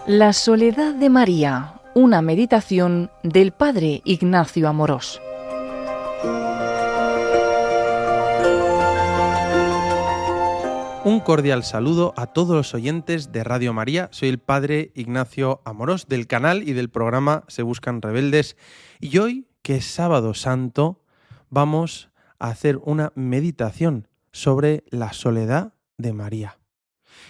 La soledad de María, una meditación del padre Ignacio Amorós. Un cordial saludo a todos los oyentes de Radio María. Soy el padre Ignacio Amorós del canal y del programa Se Buscan Rebeldes. Y hoy, que es Sábado Santo, vamos a hacer una meditación sobre la soledad de María.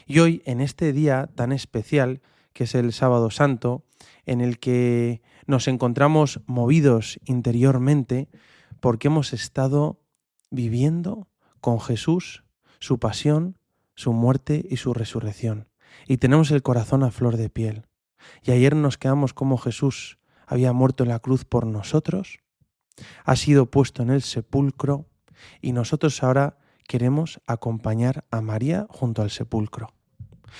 Y hoy, en este día tan especial, que es el Sábado Santo, en el que nos encontramos movidos interiormente porque hemos estado viviendo con Jesús su pasión, su muerte y su resurrección. Y tenemos el corazón a flor de piel. Y ayer nos quedamos como Jesús había muerto en la cruz por nosotros, ha sido puesto en el sepulcro y nosotros ahora queremos acompañar a María junto al sepulcro.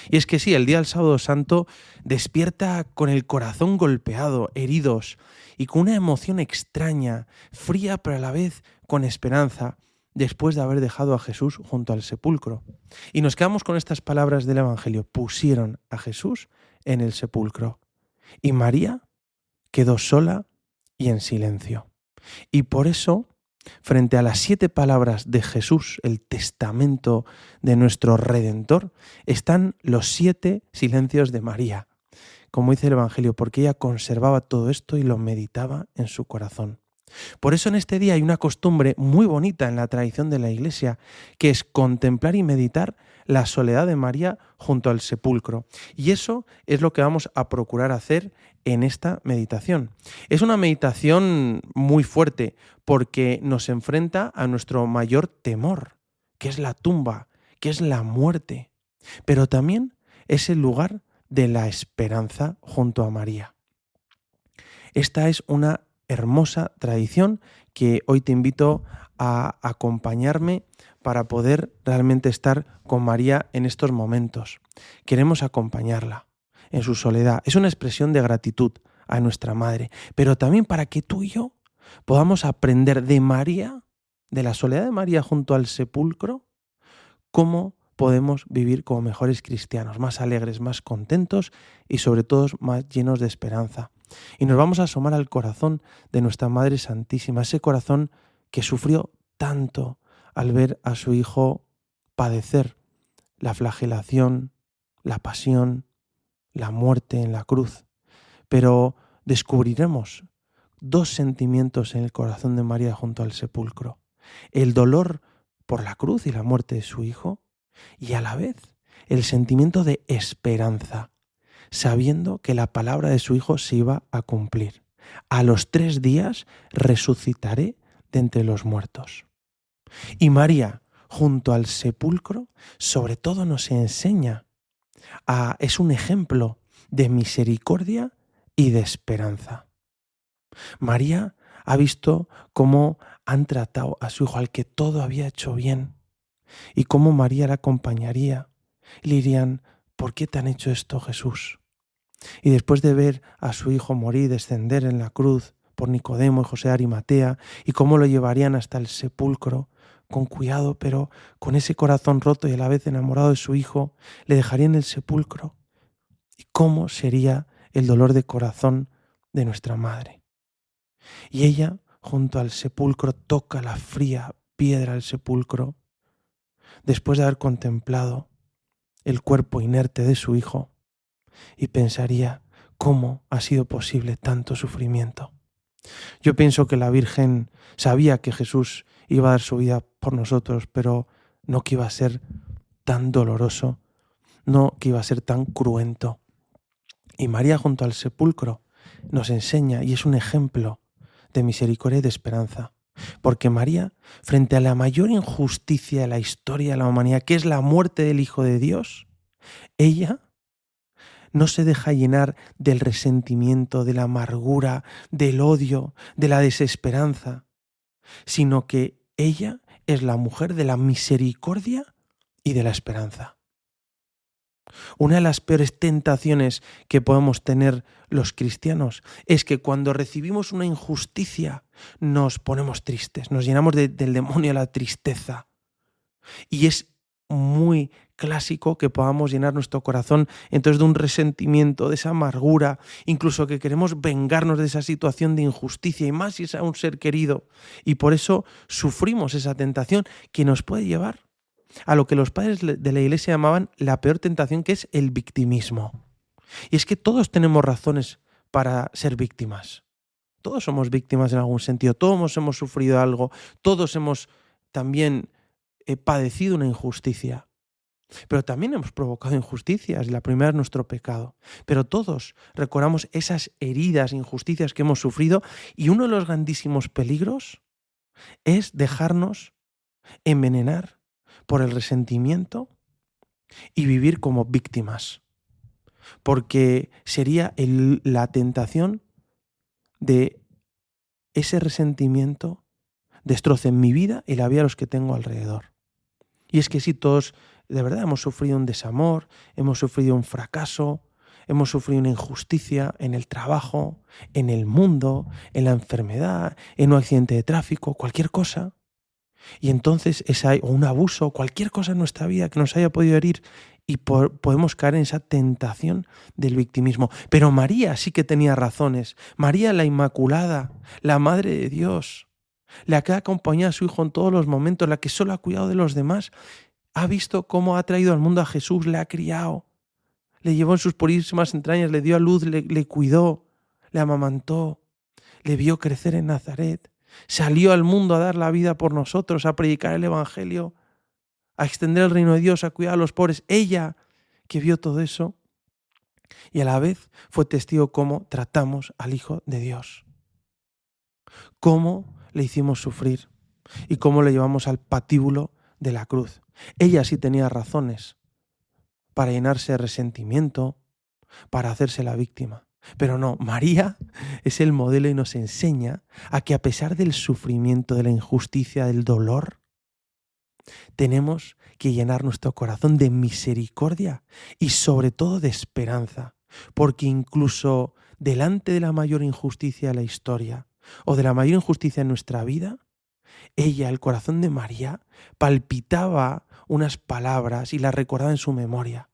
Y es que sí, el día del Sábado Santo despierta con el corazón golpeado, heridos y con una emoción extraña, fría pero a la vez con esperanza, después de haber dejado a Jesús junto al sepulcro. Y nos quedamos con estas palabras del Evangelio: pusieron a Jesús en el sepulcro. Y María quedó sola y en silencio. Y por eso, frente a las 7 palabras de Jesús, el testamento de nuestro Redentor, están los 7 silencios de María, como dice el Evangelio, porque ella conservaba todo esto y lo meditaba en su corazón. Por eso en este día hay una costumbre muy bonita en la tradición de la Iglesia, que es contemplar y meditar la soledad de María junto al sepulcro. Y eso es lo que vamos a procurar hacer en esta meditación. Es una meditación muy fuerte porque nos enfrenta a nuestro mayor temor, que es la tumba, que es la muerte. Pero también es el lugar de la esperanza junto a María. Esta es una hermosa tradición que hoy te invito a acompañarme para poder realmente estar con María en estos momentos. Queremos acompañarla en su soledad. Es una expresión de gratitud a nuestra Madre, pero también para que tú y yo podamos aprender de María, de la soledad de María junto al sepulcro, cómo podemos vivir como mejores cristianos, más alegres, más contentos y sobre todo más llenos de esperanza. Y nos vamos a asomar al corazón de nuestra Madre Santísima, ese corazón que sufrió tanto al ver a su Hijo padecer la flagelación, la pasión, la muerte en la cruz. Pero descubriremos 2 sentimientos en el corazón de María junto al sepulcro: el dolor por la cruz y la muerte de su Hijo, y a la vez el sentimiento de esperanza, sabiendo que la palabra de su Hijo se iba a cumplir. A los 3 días resucitaré de entre los muertos. Y María, junto al sepulcro, sobre todo nos enseña, es un ejemplo de misericordia y de esperanza. María ha visto cómo han tratado a su Hijo, al que todo había hecho bien, y cómo María la acompañaría. Le dirían: ¿por qué te han hecho esto, Jesús? Y después de ver a su Hijo morir, descender en la cruz por Nicodemo y José de Arimatea, y cómo lo llevarían hasta el sepulcro, con cuidado, pero con ese corazón roto y a la vez enamorado de su Hijo, le dejaría en el sepulcro. Y cómo sería el dolor de corazón de nuestra Madre. Y ella, junto al sepulcro, toca la fría piedra del sepulcro, después de haber contemplado el cuerpo inerte de su Hijo, y pensaría: ¿cómo ha sido posible tanto sufrimiento? Yo pienso que la Virgen sabía que Jesús iba a dar su vida por nosotros, pero no que iba a ser tan doloroso, no que iba a ser tan cruento. Y María junto al sepulcro nos enseña y es un ejemplo de misericordia y de esperanza. Porque María, frente a la mayor injusticia de la historia de la humanidad, que es la muerte del Hijo de Dios, ella no se deja llenar del resentimiento, de la amargura, del odio, de la desesperanza, sino que ella es la mujer de la misericordia y de la esperanza. Una de las peores tentaciones que podemos tener los cristianos es que cuando recibimos una injusticia nos ponemos tristes, nos llenamos del demonio de la tristeza. Y es muy clásico que podamos llenar nuestro corazón entonces de un resentimiento, de esa amargura, incluso que queremos vengarnos de esa situación de injusticia y más si es a un ser querido. Y por eso sufrimos esa tentación que nos puede llevar a lo que los padres de la Iglesia llamaban la peor tentación, que es el victimismo. Y es que todos tenemos razones para ser víctimas. Todos somos víctimas en algún sentido, todos hemos sufrido algo, todos hemos también padecido una injusticia. Pero también hemos provocado injusticias, la primera es nuestro pecado. Pero todos recordamos esas heridas, injusticias que hemos sufrido, y uno de los grandísimos peligros es dejarnos envenenar por el resentimiento y vivir como víctimas. Porque sería la tentación de ese resentimiento destroce mi vida y la vida de los que tengo alrededor. Y es que sí, todos de verdad hemos sufrido un desamor, hemos sufrido un fracaso, hemos sufrido una injusticia en el trabajo, en el mundo, en la enfermedad, en un accidente de tráfico, cualquier cosa. Y entonces o un abuso, cualquier cosa en nuestra vida que nos haya podido herir, y podemos caer en esa tentación del victimismo. Pero María sí que tenía razones. María la Inmaculada, la Madre de Dios, la que ha acompañado a su Hijo en todos los momentos, la que solo ha cuidado de los demás, ha visto cómo ha traído al mundo a Jesús, le ha criado, le llevó en sus purísimas entrañas, le dio a luz, le cuidó, le amamantó, le vio crecer en Nazaret, salió al mundo a dar la vida por nosotros, a predicar el Evangelio, a extender el reino de Dios, a cuidar a los pobres. Ella, que vio todo eso, y a la vez fue testigo cómo tratamos al Hijo de Dios, cómo le hicimos sufrir y cómo le llevamos al patíbulo de la cruz. Ella sí tenía razones para llenarse de resentimiento, para hacerse la víctima. Pero no, María es el modelo y nos enseña a que a pesar del sufrimiento, de la injusticia, del dolor, tenemos que llenar nuestro corazón de misericordia y sobre todo de esperanza, porque incluso delante de la mayor injusticia de la historia o de la mayor injusticia en nuestra vida, ella, el corazón de María, palpitaba unas palabras y las recordaba en su memoria.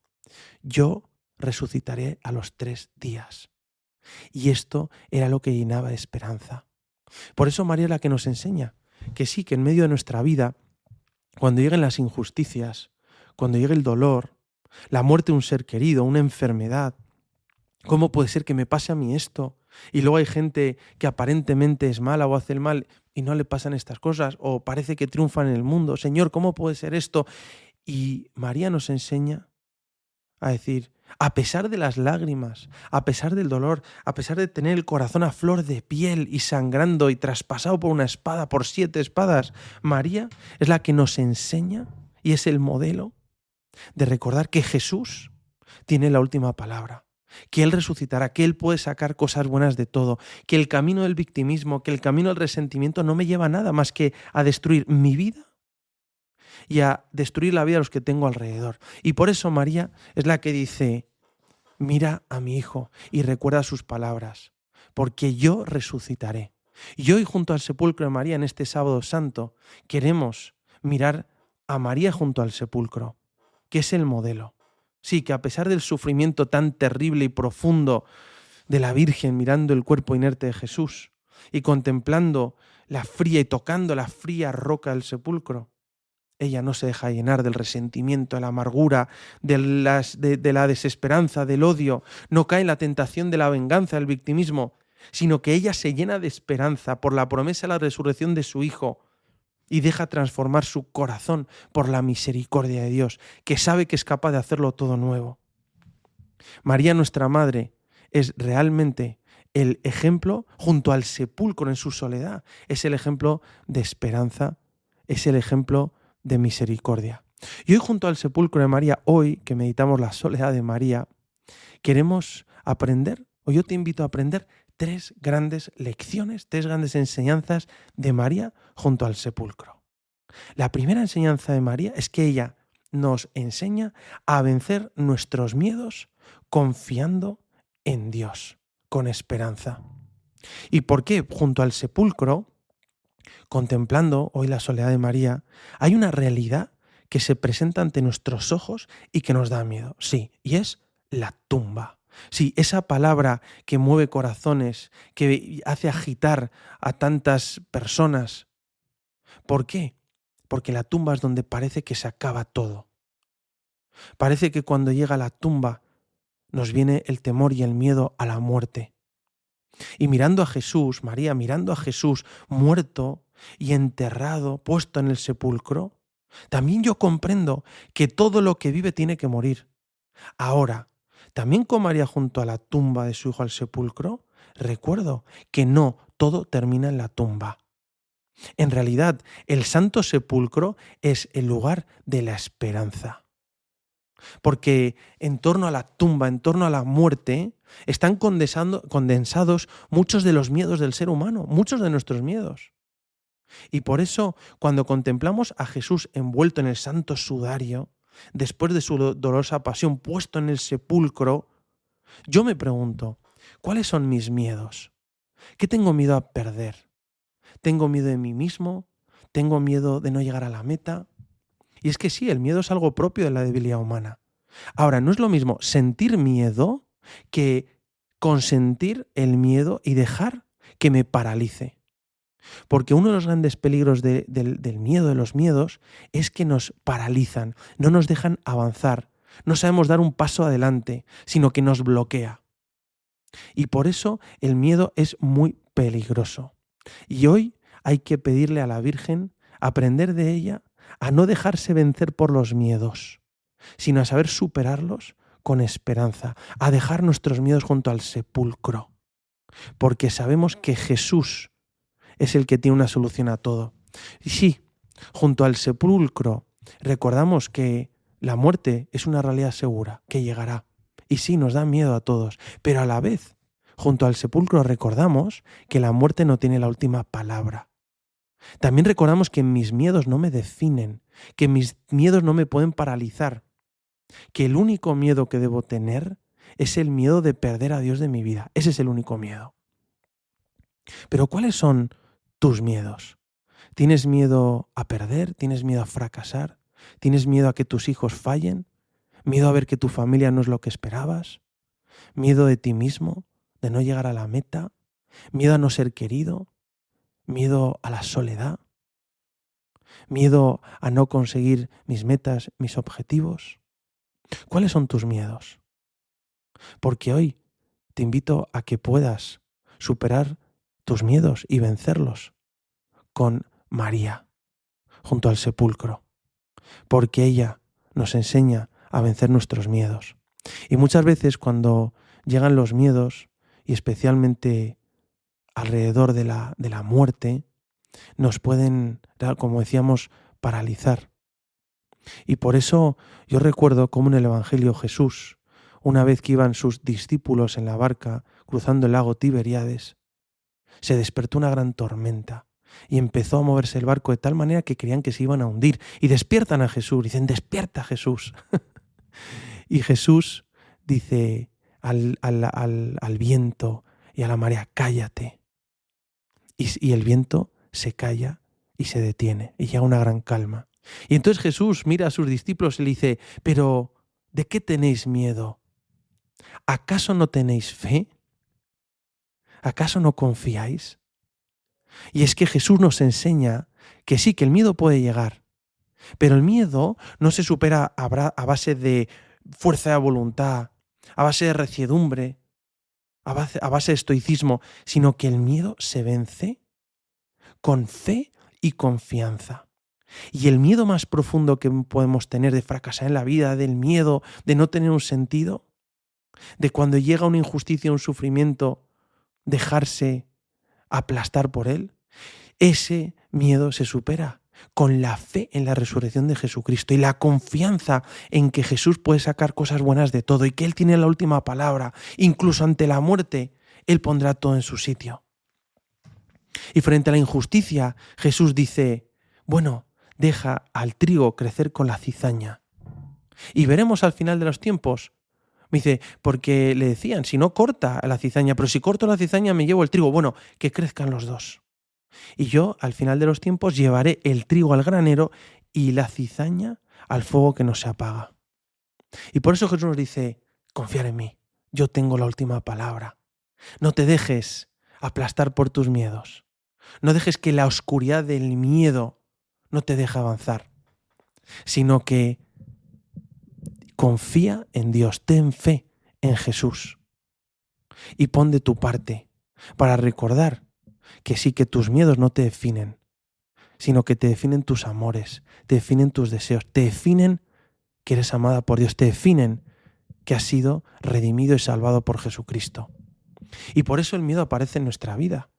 Yo resucitaré a los 3 días. Y esto era lo que llenaba de esperanza. Por eso María es la que nos enseña que sí, que en medio de nuestra vida, cuando lleguen las injusticias, cuando llegue el dolor, la muerte de un ser querido, una enfermedad, ¿cómo puede ser que me pase a mí esto? Y luego hay gente que aparentemente es mala o hace el mal y no le pasan estas cosas, o parece que triunfa en el mundo. Señor, ¿cómo puede ser esto? Y María nos enseña a decir, a pesar de las lágrimas, a pesar del dolor, a pesar de tener el corazón a flor de piel y sangrando y traspasado por una espada, por 7 espadas, María es la que nos enseña y es el modelo de recordar que Jesús tiene la última palabra, que Él resucitará, que Él puede sacar cosas buenas de todo, que el camino del victimismo, que el camino del resentimiento no me lleva a nada más que a destruir mi vida y a destruir la vida de los que tengo alrededor. Y por eso María es la que dice, mira a mi Hijo y recuerda sus palabras, porque yo resucitaré. Y hoy junto al sepulcro de María en este sábado santo queremos mirar a María junto al sepulcro, que es el modelo. Sí, que a pesar del sufrimiento tan terrible y profundo de la Virgen mirando el cuerpo inerte de Jesús y contemplando la fría y tocando la fría roca del sepulcro, ella no se deja llenar del resentimiento, de la amargura, de la desesperanza, del odio, no cae en la tentación de la venganza, del victimismo, sino que ella se llena de esperanza por la promesa de la resurrección de su Hijo y deja transformar su corazón por la misericordia de Dios, que sabe que es capaz de hacerlo todo nuevo. María, nuestra Madre, es realmente el ejemplo, junto al sepulcro en su soledad, es el ejemplo de esperanza, es el ejemplo de misericordia. Y hoy junto al sepulcro de María, hoy que meditamos la soledad de María, queremos aprender, o yo te invito a aprender 3 grandes lecciones, 3 grandes enseñanzas de María junto al sepulcro. La primera enseñanza de María es que ella nos enseña a vencer nuestros miedos confiando en Dios, con esperanza. ¿Y por qué? Junto al sepulcro, contemplando hoy la soledad de María, hay una realidad que se presenta ante nuestros ojos y que nos da miedo. Sí, y es la tumba. Sí, esa palabra que mueve corazones, que hace agitar a tantas personas. ¿Por qué? Porque la tumba es donde parece que se acaba todo. Parece que cuando llega la tumba nos viene el temor y el miedo a la muerte. Y mirando a Jesús, María, mirando a Jesús muerto y enterrado, puesto en el sepulcro, también yo comprendo que todo lo que vive tiene que morir. Ahora, también con María junto a la tumba de su hijo al sepulcro, recuerdo que no todo termina en la tumba. En realidad, el Santo Sepulcro es el lugar de la esperanza. Porque en torno a la tumba, en torno a la muerte, están condensados muchos de los miedos del ser humano, muchos de nuestros miedos. Y por eso, cuando contemplamos a Jesús envuelto en el santo sudario, después de su dolorosa pasión, puesto en el sepulcro, yo me pregunto, ¿cuáles son mis miedos? ¿Qué tengo miedo a perder? ¿Tengo miedo de mí mismo? ¿Tengo miedo de no llegar a la meta? Y es que sí, el miedo es algo propio de la debilidad humana. Ahora, no es lo mismo sentir miedo que consentir el miedo y dejar que me paralice. Porque uno de los grandes peligros del miedo, de los miedos, es que nos paralizan, no nos dejan avanzar, no sabemos dar un paso adelante, sino que nos bloquea. Y por eso el miedo es muy peligroso. Y hoy hay que pedirle a la Virgen, aprender de ella, a no dejarse vencer por los miedos, sino a saber superarlos con esperanza, a dejar nuestros miedos junto al sepulcro, porque sabemos que Jesús es el que tiene una solución a todo. Y sí, junto al sepulcro recordamos que la muerte es una realidad segura, que llegará. Y sí, nos da miedo a todos, pero a la vez, junto al sepulcro recordamos que la muerte no tiene la última palabra. También recordamos que mis miedos no me definen, que mis miedos no me pueden paralizar, que el único miedo que debo tener es el miedo de perder a Dios de mi vida. Ese es el único miedo. Pero ¿cuáles son tus miedos? ¿Tienes miedo a perder? ¿Tienes miedo a fracasar? ¿Tienes miedo a que tus hijos fallen? ¿Miedo a ver que tu familia no es lo que esperabas? ¿Miedo de ti mismo? ¿De no llegar a la meta? ¿Miedo a no ser querido? ¿Miedo a la soledad? ¿Miedo a no conseguir mis metas, mis objetivos? ¿Cuáles son tus miedos? Porque hoy te invito a que puedas superar tus miedos y vencerlos con María, junto al sepulcro, porque ella nos enseña a vencer nuestros miedos. Y muchas veces cuando llegan los miedos, y especialmente alrededor de la muerte, nos pueden, como decíamos, paralizar. Y por eso yo recuerdo cómo en el Evangelio Jesús, una vez que iban sus discípulos en la barca cruzando el lago Tiberíades, se despertó una gran tormenta y empezó a moverse el barco de tal manera que creían que se iban a hundir. Y despiertan a Jesús, dicen, despierta Jesús. Y Jesús dice al viento y a la marea, cállate. Y el viento se calla y se detiene y llega una gran calma. Y entonces Jesús mira a sus discípulos y le dice, pero ¿de qué tenéis miedo? ¿Acaso no tenéis fe? ¿Acaso no confiáis? Y es que Jesús nos enseña que sí, que el miedo puede llegar, pero el miedo no se supera a base de fuerza de voluntad, a base de reciedumbre, a base de estoicismo, sino que el miedo se vence con fe y confianza. Y el miedo más profundo que podemos tener de fracasar en la vida, del miedo de no tener un sentido, de cuando llega una injusticia, un sufrimiento, dejarse aplastar por él, ese miedo se supera con la fe en la resurrección de Jesucristo y la confianza en que Jesús puede sacar cosas buenas de todo y que Él tiene la última palabra. Incluso ante la muerte, Él pondrá todo en su sitio. Y frente a la injusticia, Jesús dice, bueno, deja al trigo crecer con la cizaña. Y veremos al final de los tiempos. Me dice, porque le decían, si no corta la cizaña, pero si corto la cizaña me llevo el trigo. Bueno, que crezcan los dos. Y yo, al final de los tiempos, llevaré el trigo al granero y la cizaña al fuego que no se apaga. Y por eso Jesús nos dice, confiar en mí, yo tengo la última palabra. No te dejes aplastar por tus miedos. No dejes que la oscuridad del miedo no te deje avanzar, sino que confía en Dios, ten fe en Jesús y pon de tu parte para recordar que sí, que tus miedos no te definen, sino que te definen tus amores, te definen tus deseos, te definen que eres amada por Dios, te definen que has sido redimido y salvado por Jesucristo. Y por eso el miedo aparece en nuestra vida.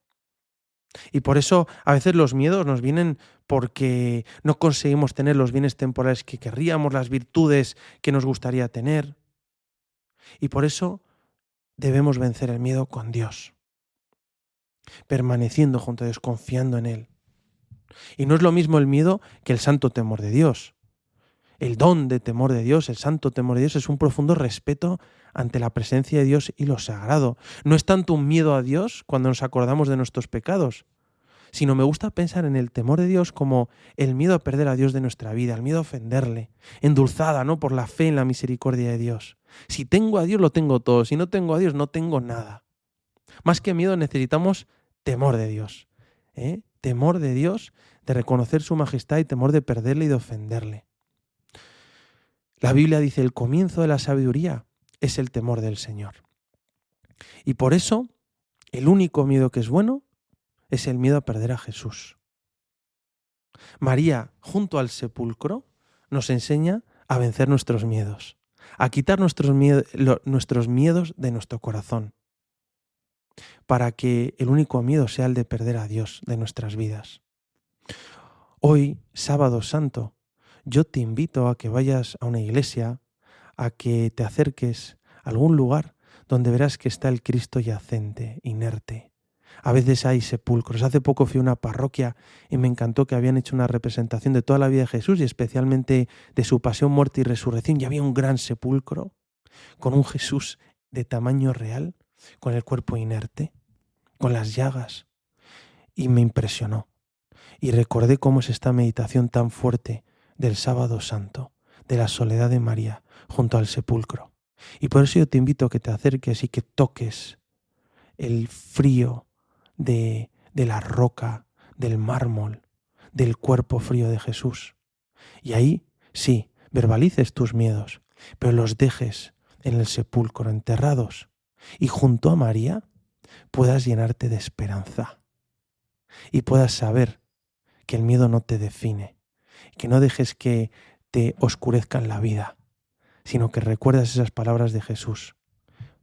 Y por eso a veces los miedos nos vienen porque no conseguimos tener los bienes temporales que querríamos, las virtudes que nos gustaría tener. Y por eso debemos vencer el miedo con Dios, permaneciendo junto a Dios, confiando en Él. Y no es lo mismo el miedo que el santo temor de Dios. El don de temor de Dios, el santo temor de Dios, es un profundo respeto ante la presencia de Dios y lo sagrado. No es tanto un miedo a Dios cuando nos acordamos de nuestros pecados, sino me gusta pensar en el temor de Dios como el miedo a perder a Dios de nuestra vida, el miedo a ofenderle, endulzada, ¿no?, por la fe en la misericordia de Dios. Si tengo a Dios, lo tengo todo. Si no tengo a Dios, no tengo nada. Más que miedo necesitamos temor de Dios. Temor de Dios, de reconocer su majestad, y temor de perderle y de ofenderle. La Biblia dice, el comienzo de la sabiduría es el temor del Señor. Y por eso, el único miedo que es bueno es el miedo a perder a Jesús. María, junto al sepulcro, nos enseña a vencer nuestros miedos, a quitar nuestros miedos de nuestro corazón, para que el único miedo sea el de perder a Dios de nuestras vidas. Hoy, Sábado Santo, yo te invito a que vayas a una iglesia, a que te acerques a algún lugar donde verás que está el Cristo yacente, inerte. A veces hay sepulcros. Hace poco fui a una parroquia y me encantó que habían hecho una representación de toda la vida de Jesús y especialmente de su pasión, muerte y resurrección. Y había un gran sepulcro con un Jesús de tamaño real, con el cuerpo inerte, con las llagas. Y me impresionó. Y recordé cómo es esta meditación tan fuerte del Sábado Santo, de la soledad de María junto al sepulcro. Y por eso yo te invito a que te acerques y que toques el frío de la roca, del mármol, del cuerpo frío de Jesús. Y ahí, sí, verbalices tus miedos, pero los dejes en el sepulcro enterrados. Y junto a María puedas llenarte de esperanza. Y puedas saber que el miedo no te define, que no dejes que te oscurezcan la vida, sino que recuerdas esas palabras de Jesús,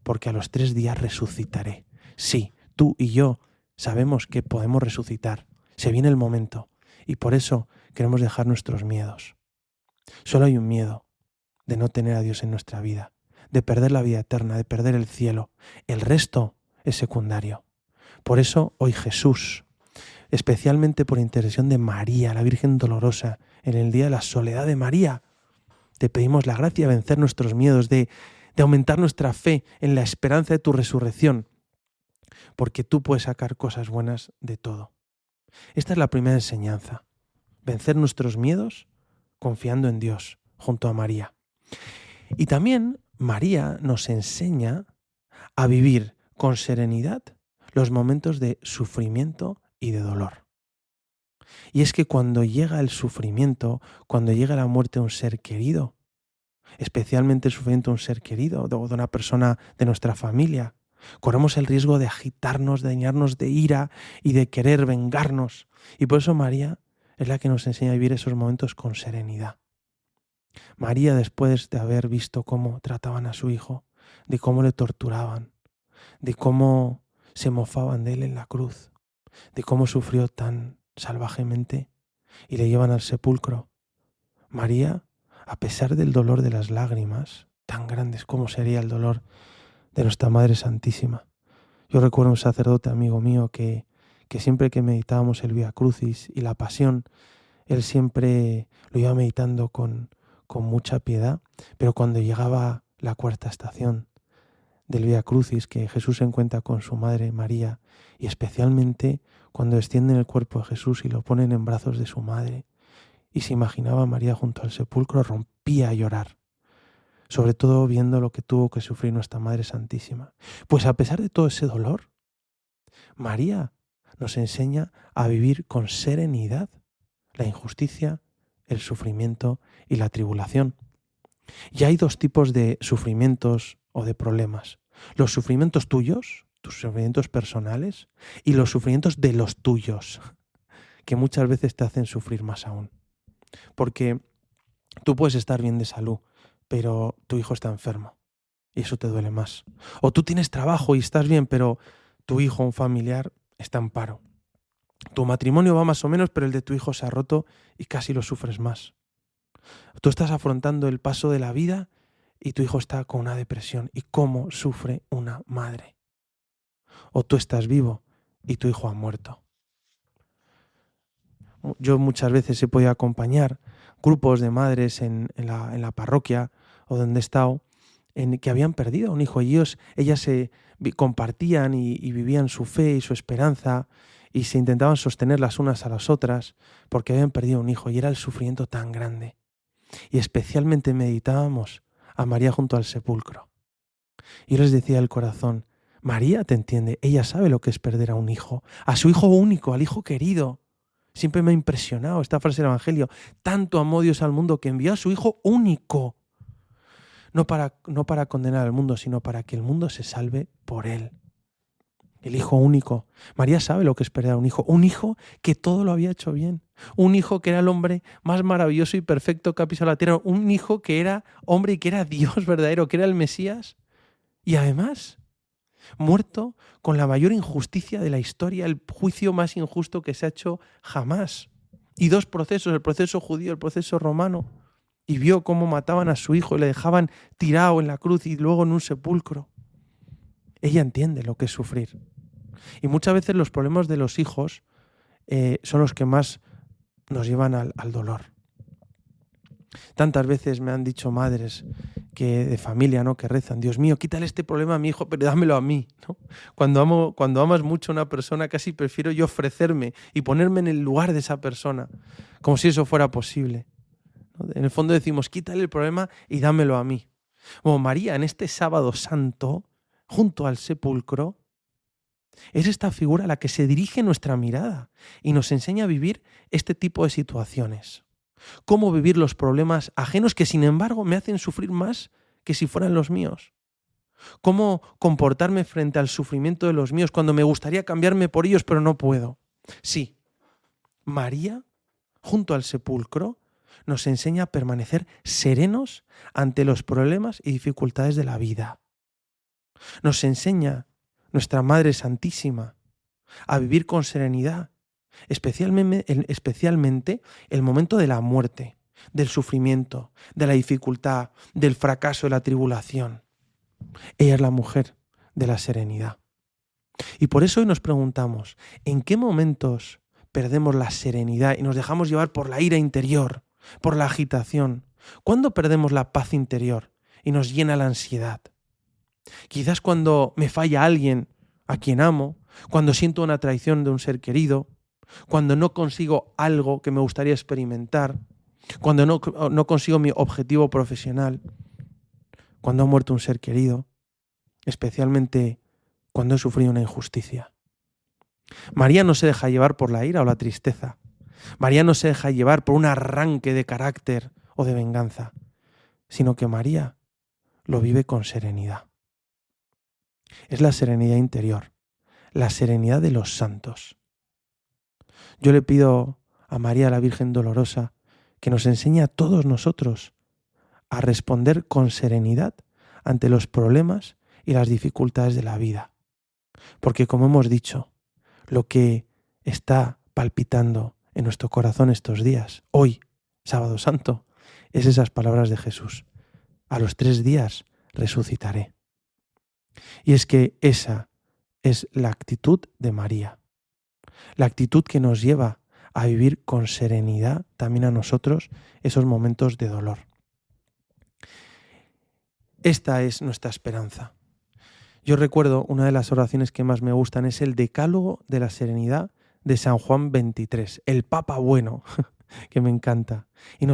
porque a los 3 días resucitaré. Sí, tú y yo sabemos que podemos resucitar, se viene el momento, y por eso queremos dejar nuestros miedos. Solo hay un miedo de no tener a Dios en nuestra vida, de perder la vida eterna, de perder el cielo. El resto es secundario. Por eso hoy Jesús, especialmente por intercesión de María, la Virgen Dolorosa, en el día de la soledad de María, te pedimos la gracia de vencer nuestros miedos, de aumentar nuestra fe en la esperanza de tu resurrección, porque tú puedes sacar cosas buenas de todo. Esta es la primera enseñanza, vencer nuestros miedos confiando en Dios, junto a María. Y también María nos enseña a vivir con serenidad los momentos de sufrimiento y de dolor. Y es que cuando llega el sufrimiento, cuando llega la muerte de un ser querido, especialmente el sufrimiento de un ser querido, de una persona de nuestra familia, corremos el riesgo de agitarnos, de llenarnos de ira y de querer vengarnos. Y por eso María es la que nos enseña a vivir esos momentos con serenidad. María, después de haber visto cómo trataban a su hijo, de cómo le torturaban, de cómo se mofaban de él en la cruz, de cómo sufrió tan salvajemente y le llevan al sepulcro, María, a pesar del dolor de las lágrimas, tan grandes como sería el dolor de nuestra Madre Santísima. Yo recuerdo un sacerdote amigo mío que siempre que meditábamos el Vía Crucis y la Pasión, él siempre lo iba meditando con mucha piedad, pero cuando llegaba la 4ª estación del Vía Crucis, que Jesús se encuentra con su madre María, y especialmente cuando extienden el cuerpo de Jesús y lo ponen en brazos de su madre, y se imaginaba a María junto al sepulcro, rompía a llorar, sobre todo viendo lo que tuvo que sufrir nuestra Madre Santísima. Pues a pesar de todo ese dolor, María nos enseña a vivir con serenidad la injusticia, el sufrimiento y la tribulación. Y hay dos tipos de sufrimientos o de problemas. Los sufrimientos tuyos, tus sufrimientos personales, y los sufrimientos de los tuyos, que muchas veces te hacen sufrir más aún. Porque tú puedes estar bien de salud, pero tu hijo está enfermo y eso te duele más. O tú tienes trabajo y estás bien, pero tu hijo, un familiar, está en paro. Tu matrimonio va más o menos, pero el de tu hijo se ha roto y casi lo sufres más. Tú estás afrontando el paso de la vida y tu hijo está con una depresión. ¿Y cómo sufre una madre? O tú estás vivo y tu hijo ha muerto. Yo muchas veces he podido acompañar grupos de madres en la parroquia o donde he estado, en que habían perdido a un hijo y ellas se compartían y vivían su fe y su esperanza y se intentaban sostener las unas a las otras porque habían perdido un hijo y era el sufrimiento tan grande. Y especialmente meditábamos a María junto al sepulcro. Y yo les decía al corazón, María te entiende, ella sabe lo que es perder a un hijo, a su hijo único, al hijo querido. Siempre me ha impresionado esta frase del Evangelio. Tanto amó Dios al mundo que envió a su hijo único. No para condenar al mundo, sino para que el mundo se salve por él. El hijo único. María sabe lo que es perder a un hijo que todo lo había hecho bien. Un hijo que era el hombre más maravilloso y perfecto que ha pisado la tierra. Un hijo que era hombre y que era Dios verdadero, que era el Mesías. Y además, muerto con la mayor injusticia de la historia, el juicio más injusto que se ha hecho jamás. Y dos procesos, el proceso judío, el proceso romano. Y vio cómo mataban a su hijo y le dejaban tirado en la cruz y luego en un sepulcro. Ella entiende lo que es sufrir. Y muchas veces los problemas de los hijos son los que más nos llevan al dolor. Tantas veces me han dicho madres de familia, ¿no?, que rezan, Dios mío, quítale este problema a mi hijo, pero dámelo a mí, ¿no? Cuando amas mucho a una persona, casi prefiero yo ofrecerme y ponerme en el lugar de esa persona, como si eso fuera posible, ¿no? En el fondo decimos, quítale el problema y dámelo a mí. Bueno, María, en este sábado santo, junto al sepulcro, es esta figura a la que se dirige nuestra mirada y nos enseña a vivir este tipo de situaciones. Cómo vivir los problemas ajenos que, sin embargo, me hacen sufrir más que si fueran los míos. Cómo comportarme frente al sufrimiento de los míos cuando me gustaría cambiarme por ellos, pero no puedo. Sí, María, junto al sepulcro, nos enseña a permanecer serenos ante los problemas y dificultades de la vida. Nos enseña nuestra Madre Santísima a vivir con serenidad, especialmente el momento de la muerte, del sufrimiento, de la dificultad, del fracaso, de la tribulación. Ella es la mujer de la serenidad. Y por eso hoy nos preguntamos, ¿en qué momentos perdemos la serenidad y nos dejamos llevar por la ira interior, por la agitación? ¿Cuándo perdemos la paz interior y nos llena la ansiedad? Quizás cuando me falla alguien a quien amo, cuando siento una traición de un ser querido, cuando no consigo algo que me gustaría experimentar, cuando no consigo mi objetivo profesional, cuando ha muerto un ser querido, especialmente cuando he sufrido una injusticia. María no se deja llevar por la ira o la tristeza. María no se deja llevar por un arranque de carácter o de venganza, sino que María lo vive con serenidad. Es la serenidad interior, la serenidad de los santos. Yo le pido a María, la Virgen Dolorosa, que nos enseñe a todos nosotros a responder con serenidad ante los problemas y las dificultades de la vida. Porque, como hemos dicho, lo que está palpitando en nuestro corazón estos días, hoy, Sábado Santo, es esas palabras de Jesús. A los 3 días resucitaré. Y es que esa es la actitud de María. La actitud que nos lleva a vivir con serenidad también a nosotros esos momentos de dolor. Esta es nuestra esperanza. Yo recuerdo una de las oraciones que más me gustan, es el Decálogo de la Serenidad de San Juan XXIII, el Papa bueno. que me encanta. Y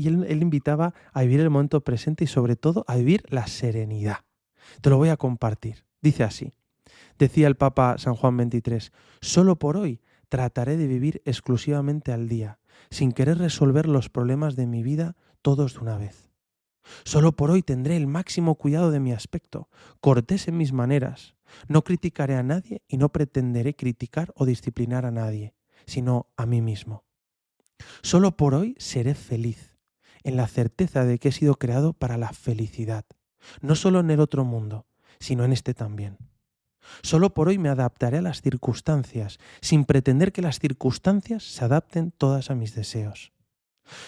él invitaba a vivir el momento presente y sobre todo a vivir la serenidad. Te lo voy a compartir. Dice así, decía el Papa San Juan XXIII, solo por hoy trataré de vivir exclusivamente al día, sin querer resolver los problemas de mi vida todos de una vez. Solo por hoy tendré el máximo cuidado de mi aspecto, cortés en mis maneras. No criticaré a nadie y no pretenderé criticar o disciplinar a nadie, sino a mí mismo. Solo por hoy seré feliz, en la certeza de que he sido creado para la felicidad, no solo en el otro mundo, sino en este también. Solo por hoy me adaptaré a las circunstancias, sin pretender que las circunstancias se adapten todas a mis deseos.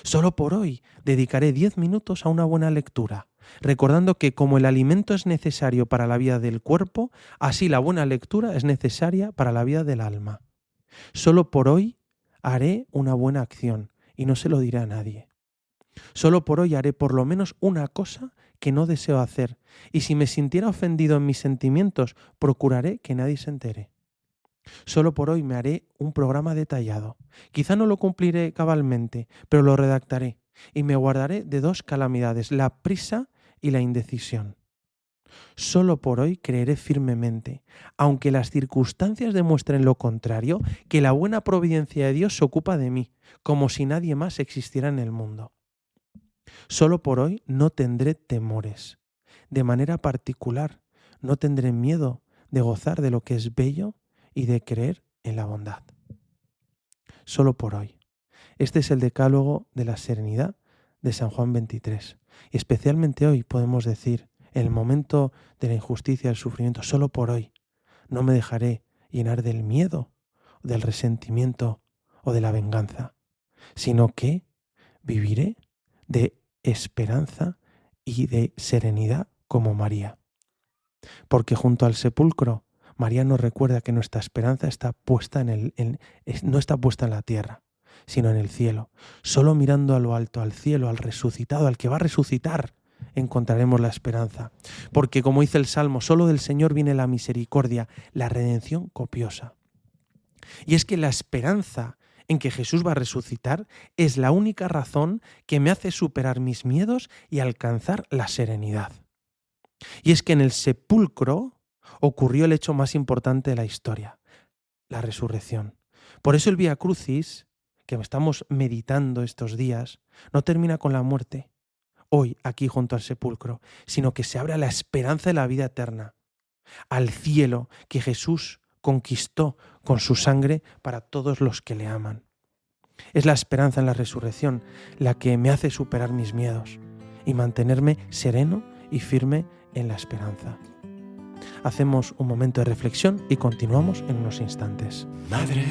Solo por hoy dedicaré 10 minutos a una buena lectura, recordando que como el alimento es necesario para la vida del cuerpo, así la buena lectura es necesaria para la vida del alma. Solo por hoy haré una buena acción y no se lo diré a nadie. Solo por hoy haré por lo menos una cosa que no deseo hacer, y si me sintiera ofendido en mis sentimientos, procuraré que nadie se entere. Solo por hoy me haré un programa detallado. Quizá no lo cumpliré cabalmente, pero lo redactaré y me guardaré de 2 calamidades, la prisa y la indecisión. Solo por hoy creeré firmemente, aunque las circunstancias demuestren lo contrario, que la buena providencia de Dios se ocupa de mí, como si nadie más existiera en el mundo. Solo por hoy no tendré temores. De manera particular, no tendré miedo de gozar de lo que es bello y de creer en la bondad. Solo por hoy. Este es el decálogo de la serenidad de San Juan XXIII. Y especialmente hoy podemos decir, en el momento de la injusticia y el sufrimiento, solo por hoy no me dejaré llenar del miedo, del resentimiento o de la venganza, sino que viviré de esperanza y de serenidad como María. Porque junto al sepulcro, María nos recuerda que nuestra esperanza está puesta no está puesta en la tierra, sino en el cielo. Solo mirando a lo alto, al cielo, al resucitado, al que va a resucitar, encontraremos la esperanza. Porque como dice el Salmo, solo del Señor viene la misericordia, la redención copiosa. Y es que la esperanza en que Jesús va a resucitar es la única razón que me hace superar mis miedos y alcanzar la serenidad. Y es que en el sepulcro ocurrió el hecho más importante de la historia, la resurrección. Por eso el Vía Crucis, que estamos meditando estos días, no termina con la muerte, hoy aquí junto al sepulcro, sino que se abre a la esperanza de la vida eterna, al cielo que Jesús conquistó con su sangre para todos los que le aman. Es la esperanza en la resurrección la que me hace superar mis miedos y mantenerme sereno y firme en la esperanza. Hacemos un momento de reflexión y continuamos en unos instantes. Madre,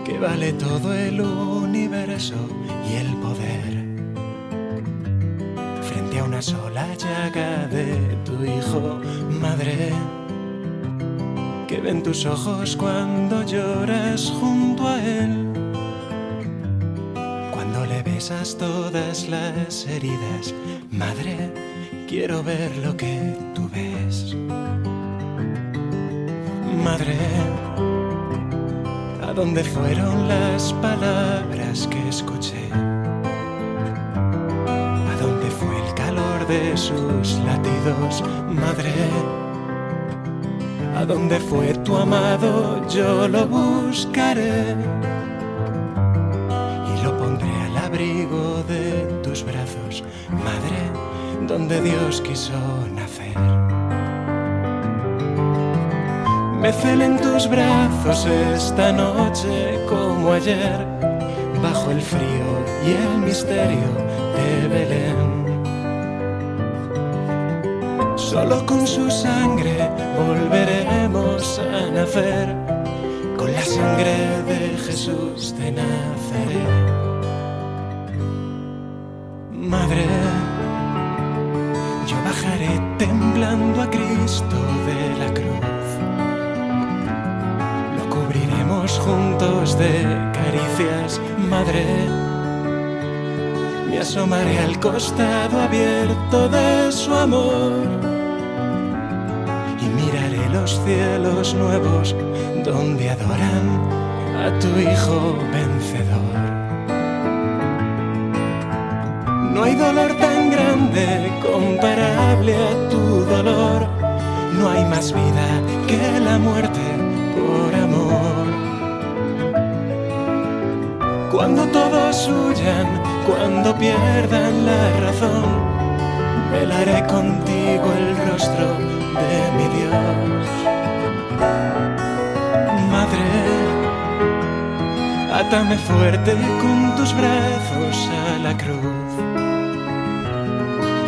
que vale todo el universo y el poder, frente a una sola llaga de tu hijo. Madre, que ven tus ojos cuando lloras junto a él, cuando le besas todas las heridas. Madre, quiero ver lo que tú ves. Madre, ¿a dónde fueron las palabras que escuché? ¿A dónde fue el calor de sus latidos? Madre, ¿a dónde fue tu amado? Yo lo buscaré y lo pondré al abrigo de tus brazos. Madre, donde Dios quiso nacer. Me celen tus brazos esta noche como ayer, bajo el frío y el misterio de Belén. Solo con su sangre volveremos a nacer, con la sangre de Jesús de Nazaret. Madre, yo bajaré temblando a Cristo de la cruz. Lo cubriremos juntos de caricias. Madre, me asomaré al costado abierto de su amor y miraré los cielos nuevos donde adoran a tu Hijo vencedor. No hay dolor tan grande comparable a tu dolor. No hay más vida que la muerte por amor. Cuando todos huyan, cuando pierdan la razón, velaré contigo el rostro de mi Dios. Madre, átame fuerte con tus brazos a la cruz.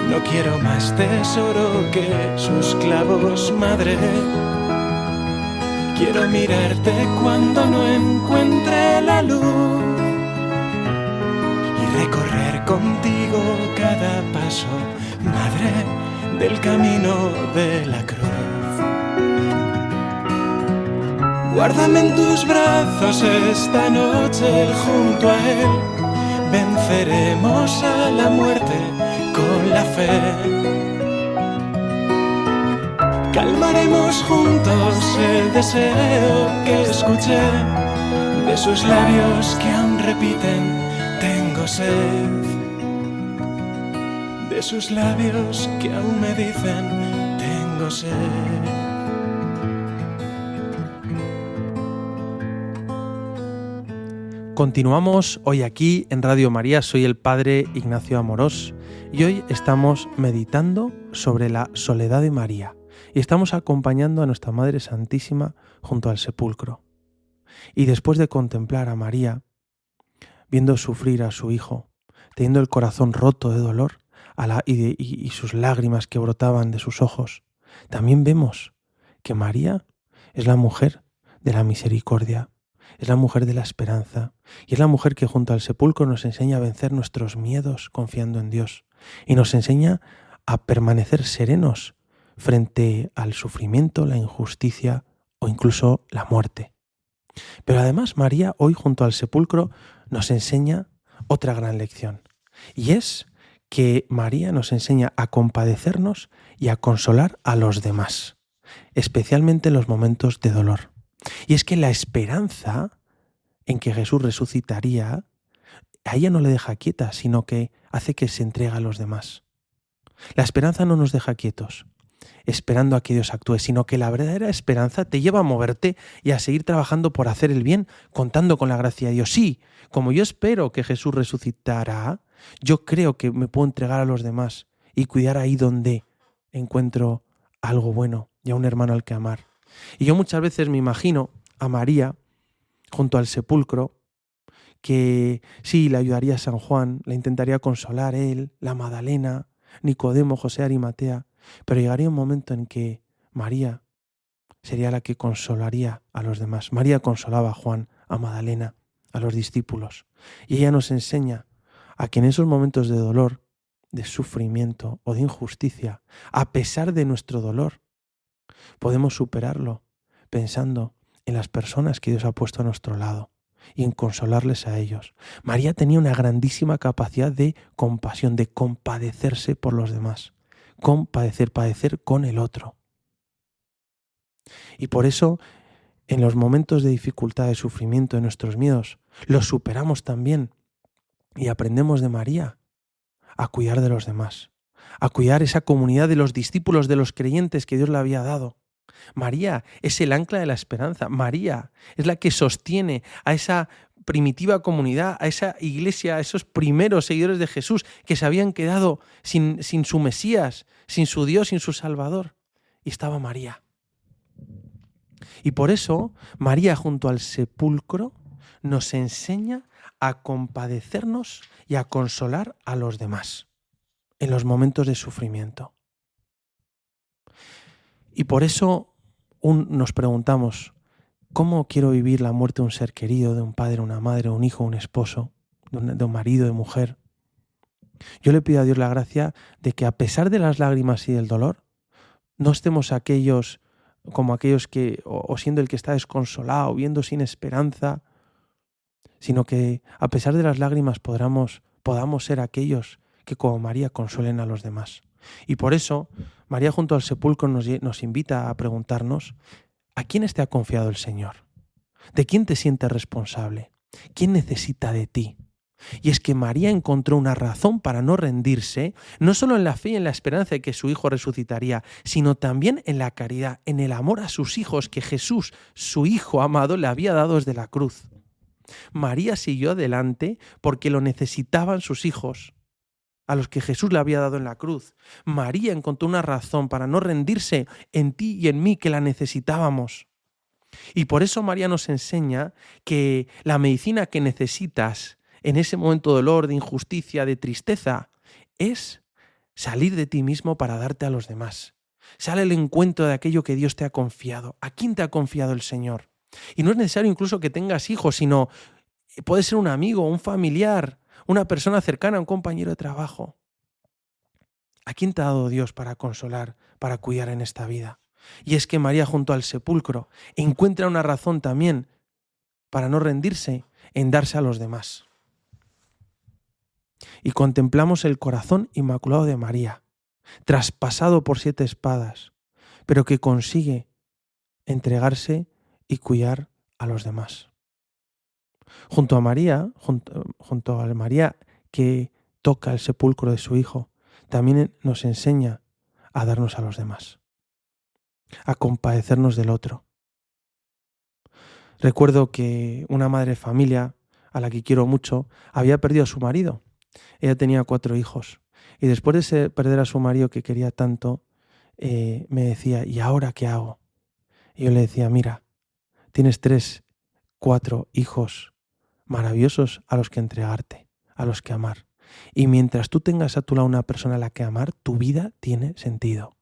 No quiero más tesoro que sus clavos, madre. Quiero mirarte cuando no encuentre la luz y recorrer contigo cada paso, madre, del camino de la cruz. Guárdame en tus brazos esta noche junto a Él. Venceremos a la muerte con la fe. Calmaremos juntos el deseo que escuché de sus labios que aún repiten: tengo sed. De sus labios que aún me dicen: tengo sed. Continuamos hoy aquí en Radio María. Soy el Padre Ignacio Amorós y hoy estamos meditando sobre la soledad de María y estamos acompañando a nuestra Madre Santísima junto al sepulcro. Y después de contemplar a María, viendo sufrir a su Hijo, teniendo el corazón roto de dolor y sus lágrimas que brotaban de sus ojos, también vemos que María es la mujer de la misericordia, es la mujer de la esperanza y es la mujer que junto al sepulcro nos enseña a vencer nuestros miedos confiando en Dios y nos enseña a permanecer serenos frente al sufrimiento, la injusticia o incluso la muerte. Pero además María hoy junto al sepulcro nos enseña otra gran lección y es que María nos enseña a compadecernos y a consolar a los demás, especialmente en los momentos de dolor. Y es que la esperanza en que Jesús resucitaría, a ella no le deja quieta, sino que hace que se entregue a los demás. La esperanza no nos deja quietos, esperando a que Dios actúe, sino que la verdadera esperanza te lleva a moverte y a seguir trabajando por hacer el bien, contando con la gracia de Dios. Sí, como yo espero que Jesús resucitará, yo creo que me puedo entregar a los demás y cuidar ahí donde encuentro algo bueno y a un hermano al que amar. Y yo muchas veces me imagino a María junto al sepulcro, que sí, le ayudaría a San Juan, la intentaría consolar él, la Magdalena, Nicodemo, José Arimatea, pero llegaría un momento en que María sería la que consolaría a los demás. María consolaba a Juan, a Magdalena, a los discípulos. Y ella nos enseña a que en esos momentos de dolor, de sufrimiento o de injusticia, a pesar de nuestro dolor, podemos superarlo pensando en las personas que Dios ha puesto a nuestro lado y en consolarles a ellos. María tenía una grandísima capacidad de compasión, de compadecerse por los demás, padecer con el otro. Y por eso, en los momentos de dificultad, de sufrimiento, de nuestros miedos, los superamos también y aprendemos de María a cuidar de los demás, a cuidar esa comunidad de los discípulos, de los creyentes que Dios le había dado. María es el ancla de la esperanza. María es la que sostiene a esa primitiva comunidad, a esa iglesia, a esos primeros seguidores de Jesús que se habían quedado sin su Mesías, sin su Dios, sin su Salvador. Y estaba María. Y por eso María junto al sepulcro nos enseña a compadecernos y a consolar a los demás en los momentos de sufrimiento. Y por eso nos preguntamos, ¿cómo quiero vivir la muerte de un ser querido, de un padre, una madre, un hijo, un esposo, de un marido, de mujer? Yo le pido a Dios la gracia de que a pesar de las lágrimas y del dolor, no estemos como aquellos que, o siendo el que está desconsolado, viendo sin esperanza, sino que a pesar de las lágrimas podamos ser aquellos que como María consuelen a los demás. Y por eso María junto al sepulcro nos invita a preguntarnos: ¿a quiénes te ha confiado el Señor? ¿De quién te sientes responsable? ¿Quién necesita de ti? Y es que María encontró una razón para no rendirse, no solo en la fe y en la esperanza de que su hijo resucitaría, sino también en la caridad, en el amor a sus hijos que Jesús, su hijo amado, le había dado desde la cruz. María siguió adelante porque lo necesitaban sus hijos, a los que Jesús le había dado en la cruz. María encontró una razón para no rendirse en ti y en mí, que la necesitábamos. Y por eso María nos enseña que la medicina que necesitas en ese momento de dolor, de injusticia, de tristeza, es salir de ti mismo para darte a los demás. Sale al encuentro de aquello que Dios te ha confiado. ¿A quién te ha confiado el Señor? Y no es necesario incluso que tengas hijos, sino puede ser un amigo, un familiar, una persona cercana, un compañero de trabajo. ¿A quién te ha dado Dios para consolar, para cuidar en esta vida? Y es que María, junto al sepulcro, encuentra una razón también para no rendirse en darse a los demás. Y contemplamos el corazón inmaculado de María, traspasado por 7 espadas, pero que consigue entregarse y cuidar a los demás. Junto a María que toca el sepulcro de su hijo, también nos enseña a darnos a los demás, a compadecernos del otro. Recuerdo que una madre de familia, a la que quiero mucho, había perdido a su marido. Ella tenía 4 hijos y después de perder a su marido que quería tanto, me decía, ¿y ahora qué hago? Y yo le decía, mira, tienes 3, 4 hijos maravillosos a los que entregarte, a los que amar. Y mientras tú tengas a tu lado una persona a la que amar, tu vida tiene sentido.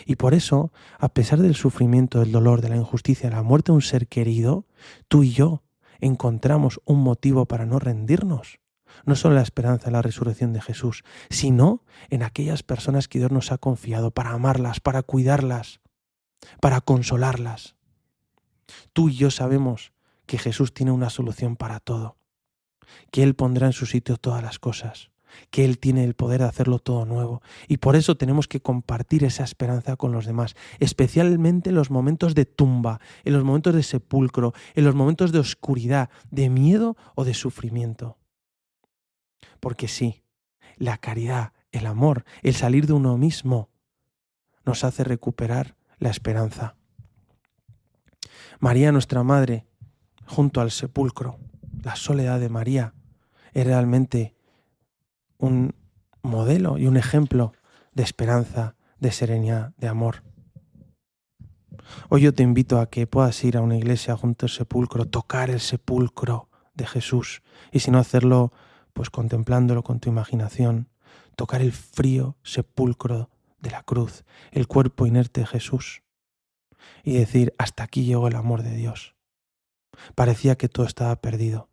Y por eso, a pesar del sufrimiento, del dolor, de la injusticia, de la muerte de un ser querido, tú y yo encontramos un motivo para no rendirnos. No solo en la esperanza, en la resurrección de Jesús, sino en aquellas personas que Dios nos ha confiado para amarlas, para cuidarlas, para consolarlas. Tú y yo sabemos que Jesús tiene una solución para todo, que Él pondrá en su sitio todas las cosas, que Él tiene el poder de hacerlo todo nuevo. Y por eso tenemos que compartir esa esperanza con los demás, especialmente en los momentos de tumba, en los momentos de sepulcro, en los momentos de oscuridad, de miedo o de sufrimiento. Porque sí, la caridad, el amor, el salir de uno mismo, nos hace recuperar la esperanza. María, nuestra Madre, junto al sepulcro, la soledad de María, es realmente un modelo y un ejemplo de esperanza, de serenidad, de amor. Hoy yo te invito a que puedas ir a una iglesia junto al sepulcro, tocar el sepulcro de Jesús, y si no hacerlo, pues contemplándolo con tu imaginación, tocar el frío sepulcro de la cruz, el cuerpo inerte de Jesús, y decir, hasta aquí llegó el amor de Dios. Parecía que todo estaba perdido,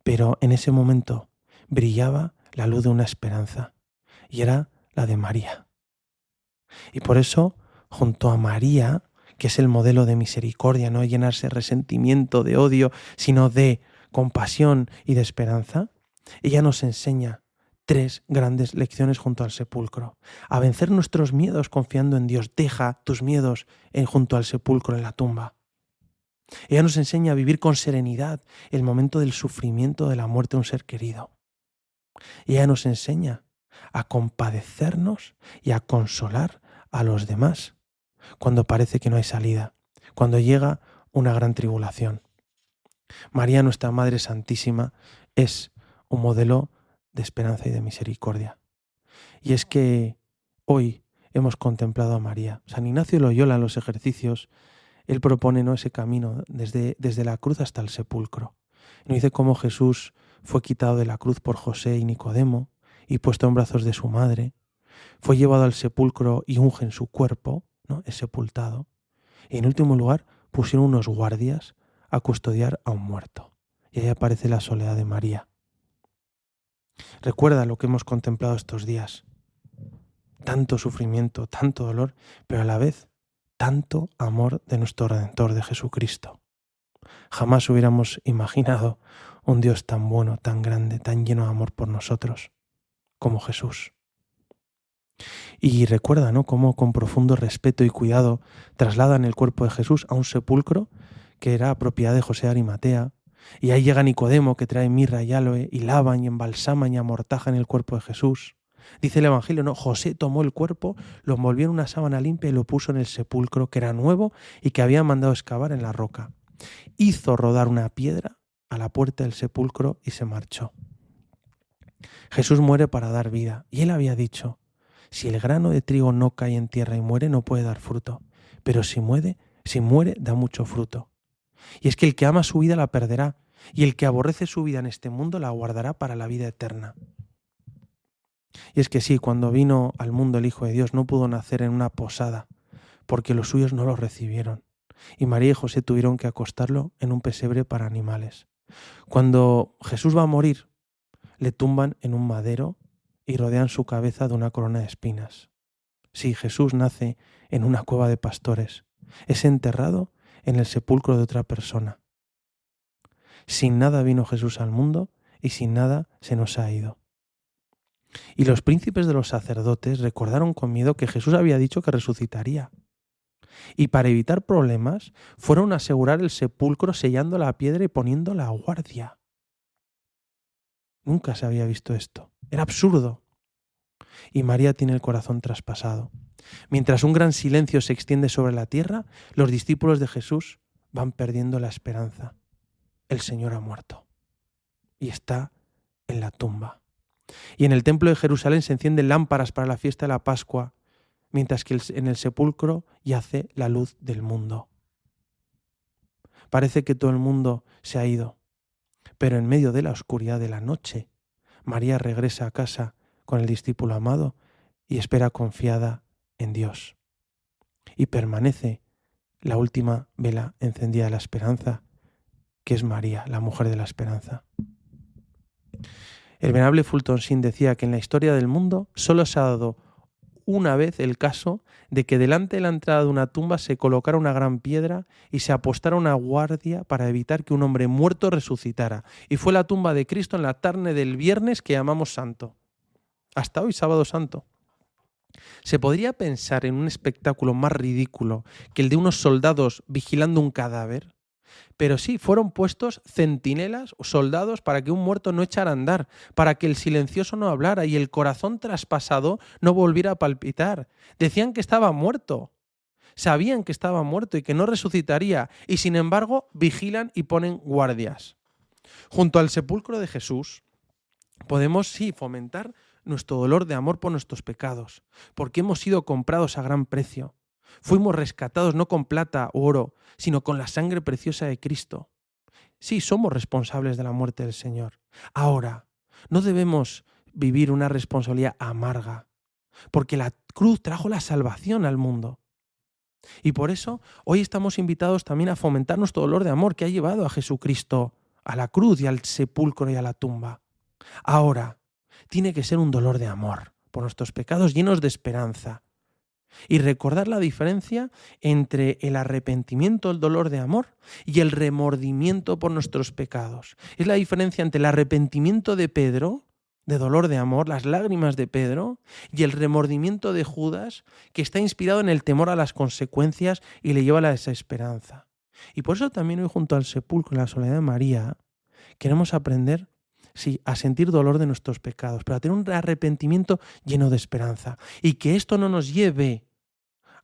pero en ese momento brillaba la luz de una esperanza, y era la de María. Y por eso, junto a María, que es el modelo de misericordia, no llenarse de resentimiento, de odio, sino de compasión y de esperanza, ella nos enseña 3 grandes lecciones junto al sepulcro. A vencer nuestros miedos confiando en Dios. Deja tus miedos junto al sepulcro, en la tumba. Ella nos enseña a vivir con serenidad el momento del sufrimiento, de la muerte de un ser querido. Ella nos enseña a compadecernos y a consolar a los demás cuando parece que no hay salida, cuando llega una gran tribulación. María, nuestra Madre Santísima, es un modelo de esperanza y de misericordia. Y es que hoy hemos contemplado a María. San Ignacio de Loyola, en los ejercicios, él propone, ¿no?, ese camino desde la cruz hasta el sepulcro. Y nos dice cómo Jesús fue quitado de la cruz por José y Nicodemo y puesto en brazos de su madre. Fue llevado al sepulcro y unge en su cuerpo, ¿no?, es sepultado. Y en último lugar pusieron unos guardias a custodiar a un muerto. Y ahí aparece la soledad de María. Recuerda lo que hemos contemplado estos días. Tanto sufrimiento, tanto dolor, pero a la vez tanto amor de nuestro Redentor, de Jesucristo. Jamás hubiéramos imaginado un Dios tan bueno, tan grande, tan lleno de amor por nosotros, como Jesús. Y recuerda, ¿no?, cómo con profundo respeto y cuidado trasladan el cuerpo de Jesús a un sepulcro que era propiedad de José de Arimatea. Y ahí llega Nicodemo, que trae mirra y aloe, y lavan y embalsaman y amortajan el cuerpo de Jesús. Dice el Evangelio, ¿no? José tomó el cuerpo, lo envolvió en una sábana limpia y lo puso en el sepulcro, que era nuevo y que había mandado excavar en la roca. Hizo rodar una piedra a la puerta del sepulcro y se marchó. Jesús muere para dar vida. Y él había dicho, si el grano de trigo no cae en tierra y muere, no puede dar fruto. Pero si muere, da mucho fruto. Y es que el que ama su vida la perderá, y el que aborrece su vida en este mundo la guardará para la vida eterna. Y es que sí, cuando vino al mundo el Hijo de Dios no pudo nacer en una posada, porque los suyos no lo recibieron. Y María y José tuvieron que acostarlo en un pesebre para animales. Cuando Jesús va a morir, le tumban en un madero y rodean su cabeza de una corona de espinas. Sí, Jesús nace en una cueva de pastores. Es enterrado en el sepulcro de otra persona. Sin nada vino Jesús al mundo y sin nada se nos ha ido. Y los príncipes de los sacerdotes recordaron con miedo que Jesús había dicho que resucitaría. Y para evitar problemas, fueron a asegurar el sepulcro sellando la piedra y poniendo la guardia. Nunca se había visto esto. Era absurdo. Y María tiene el corazón traspasado. Mientras un gran silencio se extiende sobre la tierra, los discípulos de Jesús van perdiendo la esperanza. El Señor ha muerto y está en la tumba. Y en el templo de Jerusalén se encienden lámparas para la fiesta de la Pascua, mientras que en el sepulcro yace la luz del mundo. Parece que todo el mundo se ha ido, pero en medio de la oscuridad de la noche, María regresa a casa con el discípulo amado y espera confiada en Dios. Y permanece la última vela encendida de la esperanza, que es María, la mujer de la esperanza. El venerable Fulton Sheen decía que en la historia del mundo solo se ha dado una vez el caso de que delante de la entrada de una tumba se colocara una gran piedra y se apostara una guardia para evitar que un hombre muerto resucitara. Y fue la tumba de Cristo en la tarde del viernes que llamamos santo. Hasta hoy, sábado santo. ¿Se podría pensar en un espectáculo más ridículo que el de unos soldados vigilando un cadáver? Pero sí, fueron puestos centinelas o soldados para que un muerto no echara a andar, para que el silencioso no hablara y el corazón traspasado no volviera a palpitar. Decían que estaba muerto, sabían que estaba muerto y que no resucitaría, y sin embargo vigilan y ponen guardias. Junto al sepulcro de Jesús podemos, sí, fomentar nuestro dolor de amor por nuestros pecados, porque hemos sido comprados a gran precio. Fuimos rescatados no con plata o oro, sino con la sangre preciosa de Cristo. Sí, somos responsables de la muerte del Señor. Ahora, no debemos vivir una responsabilidad amarga, porque la cruz trajo la salvación al mundo. Y por eso hoy estamos invitados también a fomentar nuestro dolor de amor que ha llevado a Jesucristo a la cruz y al sepulcro y a la tumba. Ahora, tiene que ser un dolor de amor por nuestros pecados llenos de esperanza. Y recordar la diferencia entre el arrepentimiento, el dolor de amor, y el remordimiento por nuestros pecados. Es la diferencia entre el arrepentimiento de Pedro, de dolor de amor, las lágrimas de Pedro, y el remordimiento de Judas, que está inspirado en el temor a las consecuencias y le lleva a la desesperanza. Y por eso también hoy, junto al sepulcro, en la soledad de María, queremos aprender, sí, a sentir dolor de nuestros pecados, pero a tener un arrepentimiento lleno de esperanza. Y que esto no nos lleve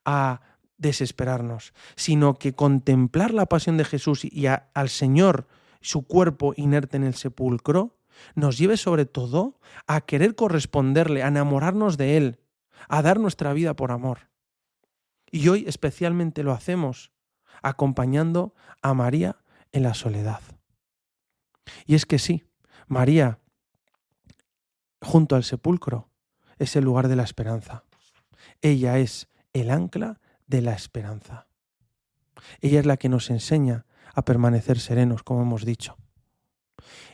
a desesperarnos, sino que contemplar la pasión de Jesús y al Señor, su cuerpo inerte en el sepulcro, nos lleve sobre todo a querer corresponderle, a enamorarnos de Él, a dar nuestra vida por amor. Y hoy especialmente lo hacemos acompañando a María en la soledad. Y es que sí, María, junto al sepulcro, es el lugar de la esperanza. Ella es el ancla de la esperanza. Ella es la que nos enseña a permanecer serenos, como hemos dicho.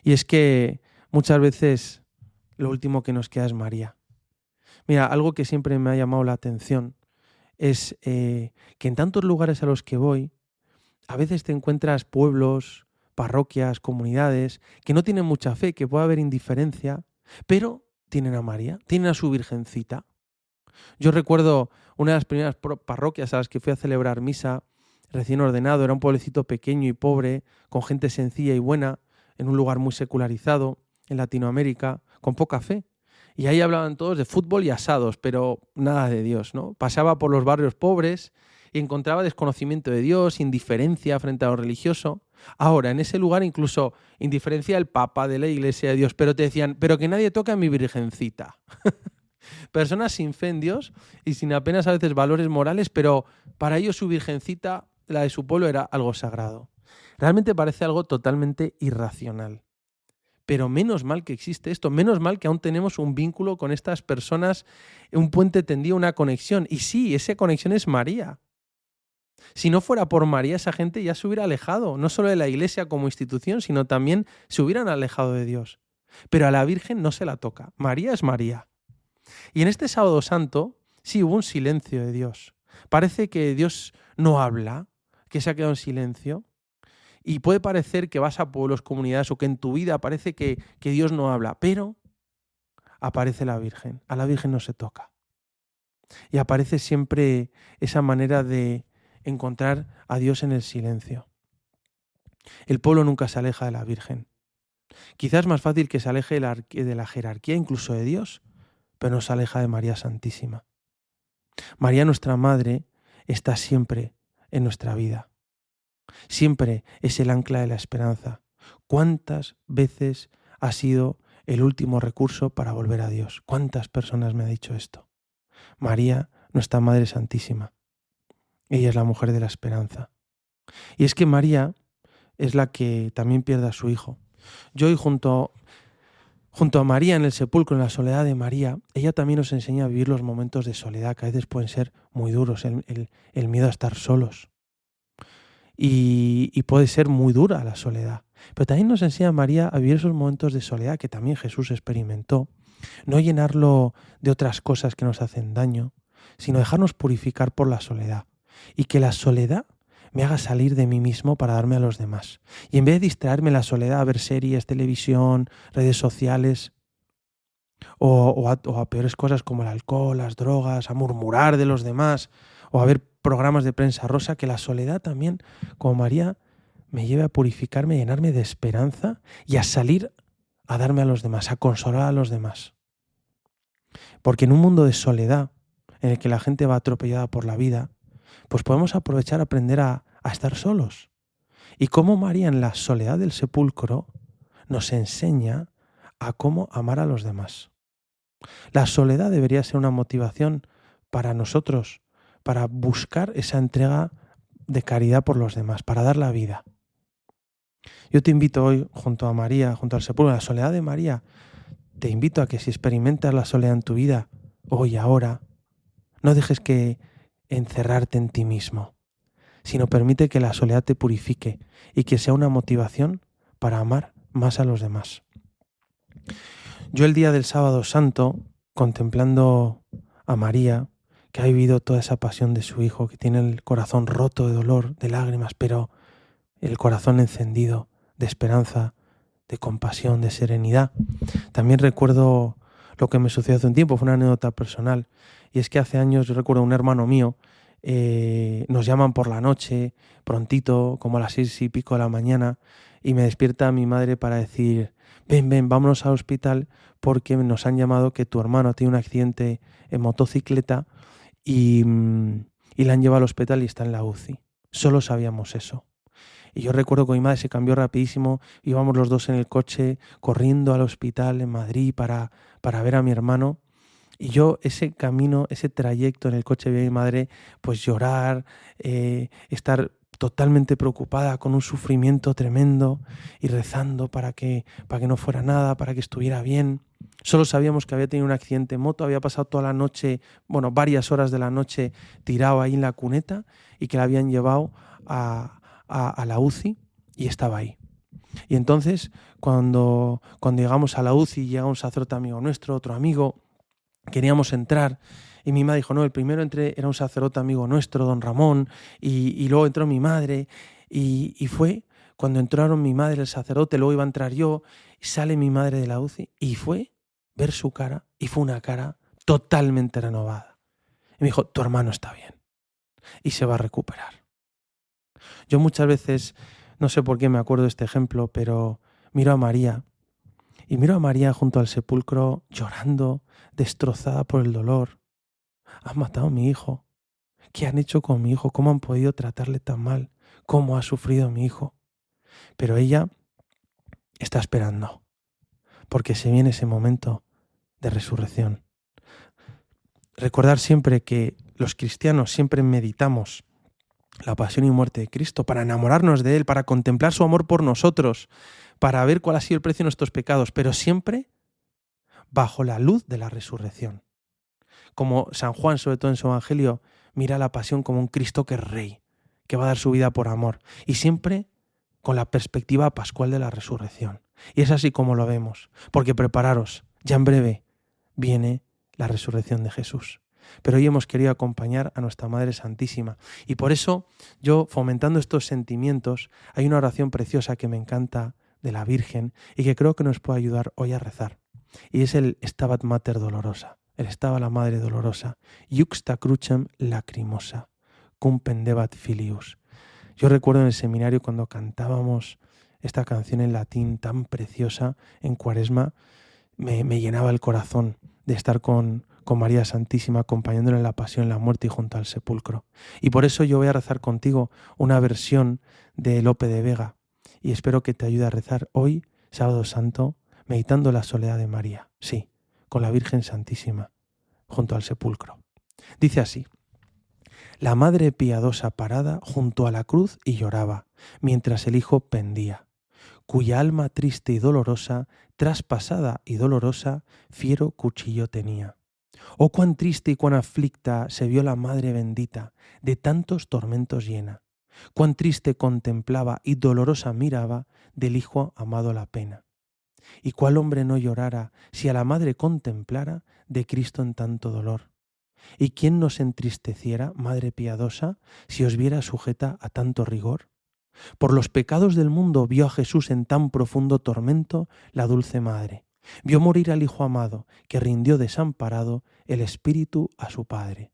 Y es que muchas veces lo último que nos queda es María. Mira, algo que siempre me ha llamado la atención es que en tantos lugares a los que voy, a veces te encuentras pueblos, parroquias, comunidades que no tienen mucha fe, que puede haber indiferencia, pero tienen a María, tienen a su Virgencita. Yo recuerdo una de las primeras parroquias a las que fui a celebrar misa recién ordenado, era un pueblecito pequeño y pobre, con gente sencilla y buena, en un lugar muy secularizado, en Latinoamérica, con poca fe. Y ahí hablaban todos de fútbol y asados, pero nada de Dios, ¿no? Pasaba por los barrios pobres y encontraba desconocimiento de Dios, indiferencia frente a lo religioso. Ahora, en ese lugar incluso indiferencia del Papa, de la Iglesia, de Dios, pero te decían, pero que nadie toque a mi virgencita. Personas sin fe en Dios y sin apenas a veces valores morales, pero para ellos su virgencita, la de su pueblo, era algo sagrado. Realmente parece algo totalmente irracional. Pero menos mal que existe esto, menos mal que aún tenemos un vínculo con estas personas, un puente tendido, una conexión. Y sí, esa conexión es María. Si no fuera por María, esa gente ya se hubiera alejado, no solo de la Iglesia como institución, sino también se hubieran alejado de Dios. Pero a la Virgen no se la toca. María es María. Y en este Sábado Santo sí hubo un silencio de Dios. Parece que Dios no habla, que se ha quedado en silencio. Y puede parecer que vas a pueblos, comunidades o que en tu vida parece que Dios no habla, pero aparece la Virgen. A la Virgen no se toca. Y aparece siempre esa manera de encontrar a Dios en el silencio. El pueblo nunca se aleja de la Virgen. Quizás es más fácil que se aleje de la jerarquía, incluso de Dios, pero no se aleja de María Santísima. María, nuestra Madre, está siempre en nuestra vida. Siempre es el ancla de la esperanza. ¿Cuántas veces ha sido el último recurso para volver a Dios? ¿Cuántas personas me ha dicho esto? María, nuestra Madre Santísima. Ella es la mujer de la esperanza. Y es que María es la que también pierde a su hijo. Yo hoy junto a María en el sepulcro, en la soledad de María, ella también nos enseña a vivir los momentos de soledad, que a veces pueden ser muy duros, el miedo a estar solos. Y puede ser muy dura la soledad. Pero también nos enseña María a vivir esos momentos de soledad que también Jesús experimentó. No llenarlo de otras cosas que nos hacen daño, sino dejarnos purificar por la soledad. Y que la soledad me haga salir de mí mismo para darme a los demás. Y en vez de distraerme en la soledad a ver series, televisión, redes sociales, o a peores cosas como el alcohol, las drogas, a murmurar de los demás, o a ver programas de prensa rosa, que la soledad también, como María, me lleve a purificarme, a llenarme de esperanza y a salir a darme a los demás, a consolar a los demás. Porque en un mundo de soledad, en el que la gente va atropellada por la vida, pues podemos aprovechar a aprender a estar solos. Y cómo María en la soledad del sepulcro nos enseña a cómo amar a los demás. La soledad debería ser una motivación para nosotros, para buscar esa entrega de caridad por los demás, para dar la vida. Yo te invito hoy, junto a María, junto al sepulcro, la soledad de María, te invito a que si experimentas la soledad en tu vida, hoy, ahora, no dejes que encerrarte en ti mismo, sino permite que la soledad te purifique y que sea una motivación para amar más a los demás. Yo el día del Sábado Santo, contemplando a María, que ha vivido toda esa pasión de su hijo, que tiene el corazón roto de dolor, de lágrimas, pero el corazón encendido de esperanza, de compasión, de serenidad. También recuerdo lo que me sucedió hace un tiempo, fue una anécdota personal, y es que hace años yo recuerdo un hermano mío, nos llaman por la noche, prontito, como a las 6:00 de la mañana, y me despierta mi madre para decir, ven, vámonos al hospital porque nos han llamado que tu hermano tiene un accidente en motocicleta y le han llevado al hospital y está en la UCI. Solo sabíamos eso. Y yo recuerdo que mi madre se cambió rapidísimo, íbamos los dos en el coche corriendo al hospital en Madrid para ver a mi hermano. Y yo ese camino, ese trayecto en el coche vi a mi madre pues llorar, estar totalmente preocupada con un sufrimiento tremendo y rezando para que no fuera nada, para que estuviera bien. Solo sabíamos que había tenido un accidente en moto, había pasado toda la noche, varias horas de la noche tirado ahí en la cuneta y que la habían llevado a la UCI y estaba ahí. Y entonces cuando llegamos a la UCI, llega un sacerdote amigo nuestro, otro amigo, queríamos entrar y mi madre dijo, no, el primero entré, era un sacerdote amigo nuestro, don Ramón, y luego entró mi madre y fue cuando entraron mi madre, el sacerdote, luego iba a entrar yo, y sale mi madre de la UCI y fue ver su cara y fue una cara totalmente renovada. Y me dijo, tu hermano está bien y se va a recuperar. Yo muchas veces, no sé por qué me acuerdo de este ejemplo, pero miro a María y miro a María junto al sepulcro llorando, destrozada por el dolor. Han matado a mi hijo. ¿Qué han hecho con mi hijo? ¿Cómo han podido tratarle tan mal? ¿Cómo ha sufrido mi hijo? Pero ella está esperando, porque se viene ese momento de resurrección. Recordar siempre que los cristianos siempre meditamos la pasión y muerte de Cristo para enamorarnos de Él, para contemplar su amor por nosotros, para ver cuál ha sido el precio de nuestros pecados, pero siempre bajo la luz de la resurrección. Como San Juan, sobre todo en su Evangelio, mira la pasión como un Cristo que es rey, que va a dar su vida por amor, y siempre con la perspectiva pascual de la resurrección. Y es así como lo vemos, porque prepararos, ya en breve viene la resurrección de Jesús. Pero hoy hemos querido acompañar a nuestra Madre Santísima. Y por eso yo, fomentando estos sentimientos, hay una oración preciosa que me encanta de la Virgen y que creo que nos puede ayudar hoy a rezar. Y es el Stabat Mater Dolorosa, el Estaba la Madre Dolorosa, Iuxta crucem lacrimosa, cum pendebat filius. Yo recuerdo en el seminario cuando cantábamos esta canción en latín tan preciosa en Cuaresma, me llenaba el corazón de estar con María Santísima, acompañándola en la pasión, en la muerte y junto al sepulcro. Y por eso yo voy a rezar contigo una versión de Lope de Vega y espero que te ayude a rezar hoy, Sábado Santo, meditando la soledad de María, sí, con la Virgen Santísima, junto al sepulcro. Dice así: la madre piadosa parada junto a la cruz y lloraba, mientras el hijo pendía, cuya alma triste y dolorosa, traspasada y dolorosa, fiero cuchillo tenía. Oh, cuán triste y cuán aflicta se vio la madre bendita, de tantos tormentos llena. Cuán triste contemplaba y dolorosa miraba del hijo amado la pena. Y cuál hombre no llorara si a la madre contemplara de Cristo en tanto dolor. ¿Y quién nos entristeciera, madre piadosa, si os viera sujeta a tanto rigor? Por los pecados del mundo vio a Jesús en tan profundo tormento la dulce madre. Vio morir al Hijo amado, que rindió desamparado el espíritu a su Padre.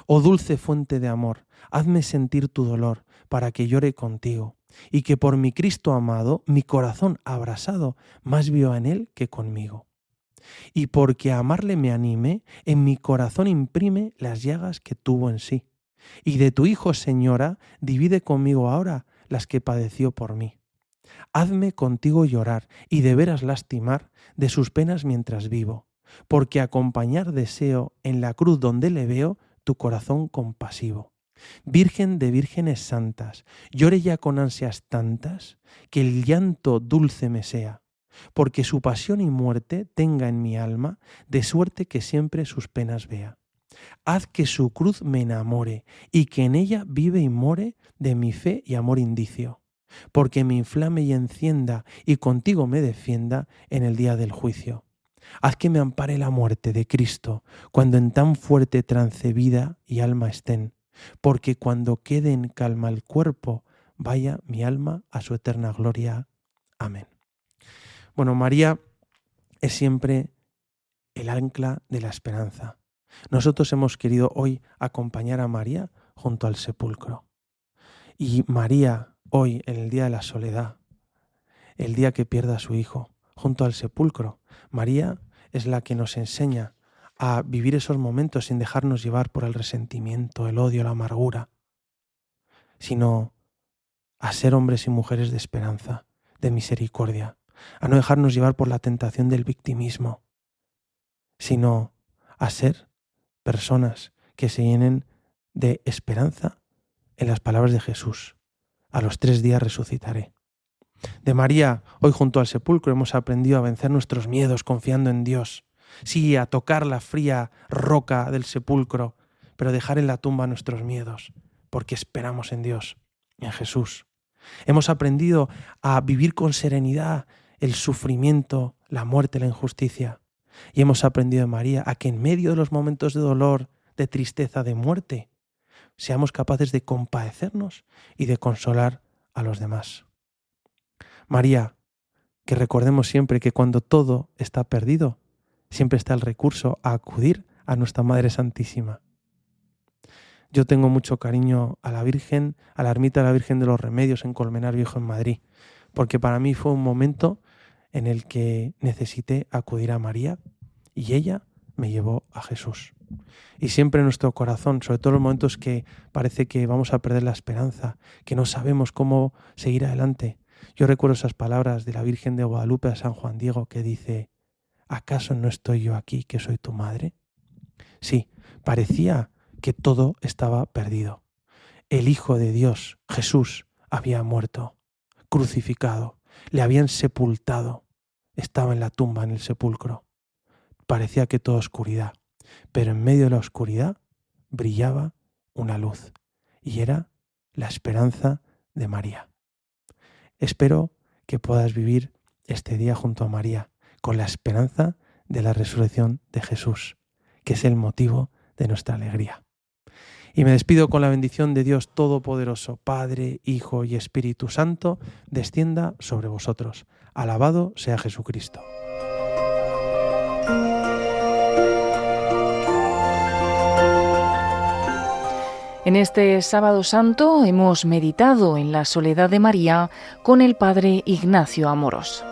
Oh dulce fuente de amor, hazme sentir tu dolor, para que llore contigo, y que por mi Cristo amado, mi corazón abrasado, más vio en él que conmigo. Y porque a amarle me anime, en mi corazón imprime las llagas que tuvo en sí. Y de tu Hijo, Señora, divide conmigo ahora las que padeció por mí. Hazme contigo llorar y de veras lastimar de sus penas mientras vivo, porque acompañar deseo en la cruz donde le veo tu corazón compasivo. Virgen de vírgenes santas, llore ya con ansias tantas, que el llanto dulce me sea, porque su pasión y muerte tenga en mi alma, de suerte que siempre sus penas vea. Haz que su cruz me enamore y que en ella vive y more de mi fe y amor indicio, porque me inflame y encienda y contigo me defienda en el día del juicio. Haz que me ampare la muerte de Cristo cuando en tan fuerte trance vida y alma estén, porque cuando quede en calma el cuerpo, vaya mi alma a su eterna gloria. Amén. Bueno, María es siempre el ancla de la esperanza. Nosotros hemos querido hoy acompañar a María junto al sepulcro. Y María hoy, en el día de la soledad, el día que pierda a su hijo, junto al sepulcro, María es la que nos enseña a vivir esos momentos sin dejarnos llevar por el resentimiento, el odio, la amargura, sino a ser hombres y mujeres de esperanza, de misericordia, a no dejarnos llevar por la tentación del victimismo, sino a ser personas que se llenen de esperanza en las palabras de Jesús. A los 3 días resucitaré. De María, hoy junto al sepulcro, hemos aprendido a vencer nuestros miedos confiando en Dios. Sí, a tocar la fría roca del sepulcro, pero dejar en la tumba nuestros miedos, porque esperamos en Dios, en Jesús. Hemos aprendido a vivir con serenidad el sufrimiento, la muerte, la injusticia. Y hemos aprendido de María a que en medio de los momentos de dolor, de tristeza, de muerte, seamos capaces de compadecernos y de consolar a los demás. María, que recordemos siempre que cuando todo está perdido, siempre está el recurso a acudir a nuestra Madre Santísima. Yo tengo mucho cariño a la Virgen, a la ermita de la Virgen de los Remedios en Colmenar Viejo en Madrid, porque para mí fue un momento en el que necesité acudir a María y ella me llevó a Jesús. Y siempre en nuestro corazón, sobre todo en los momentos que parece que vamos a perder la esperanza, que no sabemos cómo seguir adelante. Yo recuerdo esas palabras de la Virgen de Guadalupe a San Juan Diego que dice: ¿acaso no estoy yo aquí, que soy tu madre? Sí, parecía que todo estaba perdido. El Hijo de Dios, Jesús, había muerto, crucificado, le habían sepultado, estaba en la tumba, en el sepulcro. Parecía que toda oscuridad, pero en medio de la oscuridad brillaba una luz, y era la esperanza de María. Espero que puedas vivir este día junto a María, con la esperanza de la resurrección de Jesús, que es el motivo de nuestra alegría. Y me despido con la bendición de Dios Todopoderoso, Padre, Hijo y Espíritu Santo, descienda sobre vosotros. Alabado sea Jesucristo. En este Sábado Santo hemos meditado en la soledad de María con el Padre Ignacio Amorós.